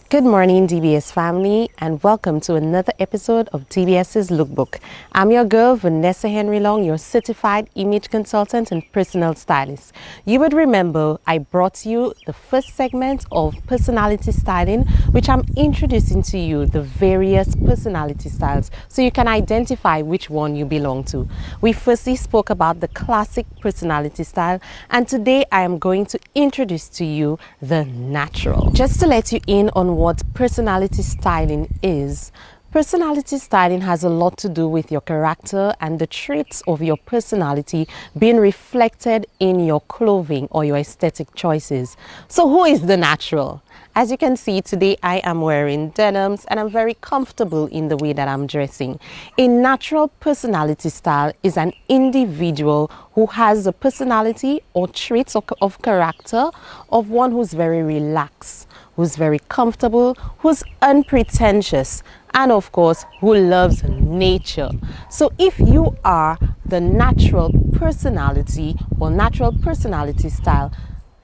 Good morning, DBS family, and welcome to another episode of DBS's Lookbook. I'm your girl, Vanessa Henry Long, your certified image consultant and personal stylist. You would remember I brought you the first segment of personality styling, which I'm introducing to you the various personality styles so you can identify which one you belong to. We firstly spoke about the classic personality style, and today I am going to introduce to you the natural. Just to let you in on what personality styling is. Personality styling has a lot to do with your character and the traits of your personality being reflected in your clothing or your aesthetic choices. So who is the natural? As you can see, today I am wearing denims and I'm very comfortable in the way that I'm dressing. A natural personality style is an individual who has a personality or traits of character of one who's very relaxed, who's very comfortable, who's unpretentious, and of course, who loves nature. So if you are the natural personality or natural personality style,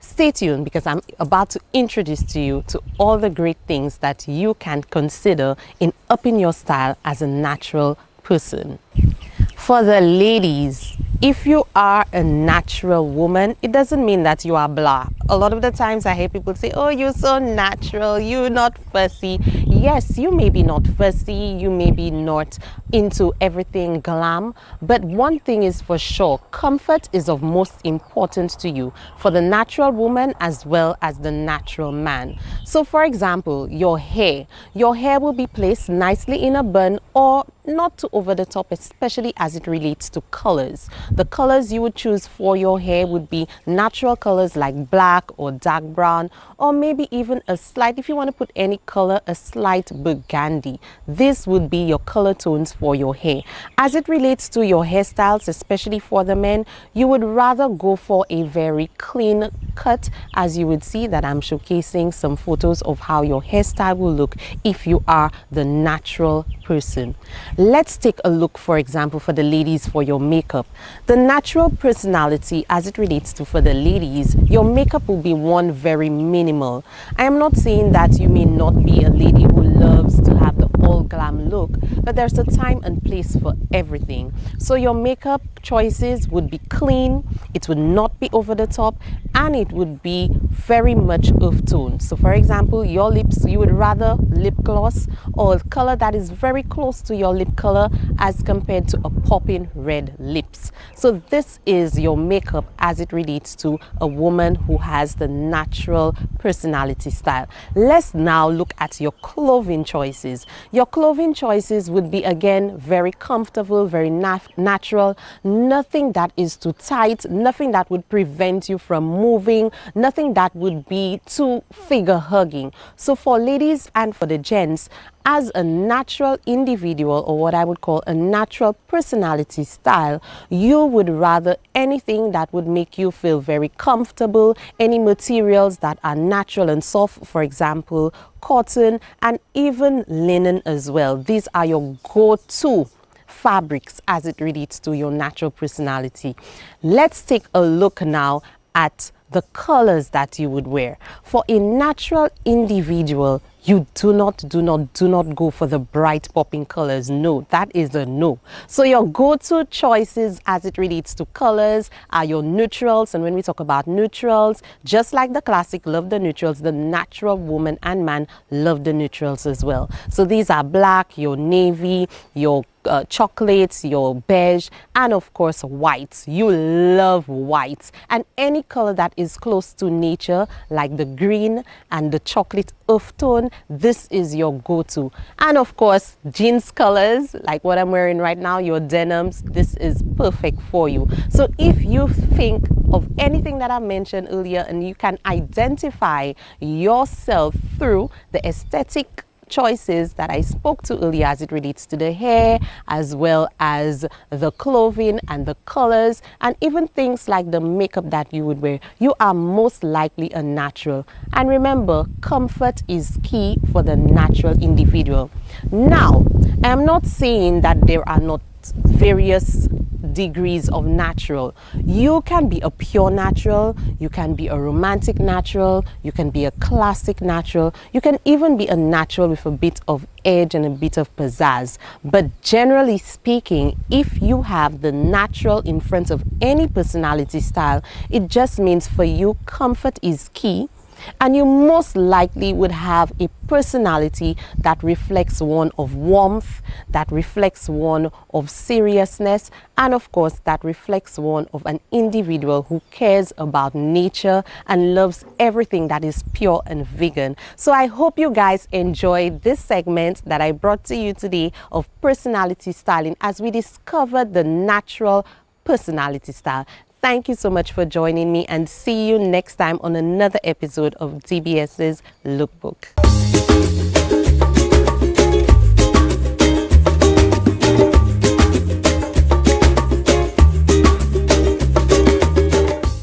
stay tuned because I'm about to introduce to you to all the great things that you can consider in upping your style as a natural person. For the ladies, if you are a natural woman, it doesn't mean that you are blah. A lot of the times I hear people say, oh, you're so natural, you're not fussy. Yes, you may be not fussy, you may be not into everything glam, but one thing is for sure, comfort is of most importance to you for the natural woman as well as the natural man. So for example, your hair will be placed nicely in a bun or not too over the top, especially as it relates to colors. The colors you would choose for your hair would be natural colors like black or dark brown, or maybe even a slight, if you want to put any color, a slight burgundy. This would be your color tones for your hair. As it relates to your hairstyles, especially for the men, you would rather go for a very clean cut, as you would see that I'm showcasing some photos of how your hairstyle will look if you are the natural person. Let's take a look, for example, for the ladies, for your makeup. The natural personality, as it relates to for the ladies, your makeup will be one very minimal. I am not saying that you may not be a lady who loves to have the all glam look, but there's a time and place for everything. So your makeup choices would be clean, it would not be over the top, and it would be very much earth tone. So for example, your lips, you would rather lip gloss or a color that is very close to your lip color as compared to a popping red lips. So this is your makeup as it relates to a woman who has the natural personality style. Let's now look at your clothing choices. Your clothing choices would be again very comfortable, very natural, nothing that is too tight, nothing that would prevent you from moving, nothing that would be too figure hugging. So for ladies and for the gents, as a natural individual, or what I would call a natural personality style, you would rather anything that would make you feel very comfortable, any materials that are natural and soft, for example, cotton and even linen as well. These are your go-to fabrics as it relates to your natural personality. Let's take a look now at the colors that you would wear. For a natural individual, you do not go for the bright popping colors. No, that is a no. So your go-to choices as it relates to colors are your neutrals. And when we talk about neutrals, just like the classic love the neutrals, the natural woman and man love the neutrals as well. So these are black, your navy, your chocolates, your beige, and of course whites. You love whites, and any color that is close to nature like the green and the chocolate earth tone, this is your go-to. And of course jeans colors like what I'm wearing right now, your denims, this is perfect for you. So if you think of anything that I mentioned earlier and you can identify yourself through the aesthetic choices that I spoke to earlier as it relates to the hair, as well as the clothing and the colors, and even things like the makeup that you would wear, you are most likely a natural. And remember, comfort is key for the natural individual. Now, I'm not saying that there are not various degrees of natural. You can be a pure natural, you can be a romantic natural, you can be a classic natural, you can even be a natural with a bit of edge and a bit of pizzazz. But generally speaking, if you have the natural in front of any personality style, it just means for you, comfort is key. And you most likely would have a personality that reflects one of warmth, that reflects one of seriousness, and of course that reflects one of an individual who cares about nature and loves everything that is pure and vegan. So I hope you guys enjoyed this segment that I brought to you today of personality styling as we discovered the natural personality style. Thank you so much for joining me, and see you next time on another episode of DBS's Lookbook.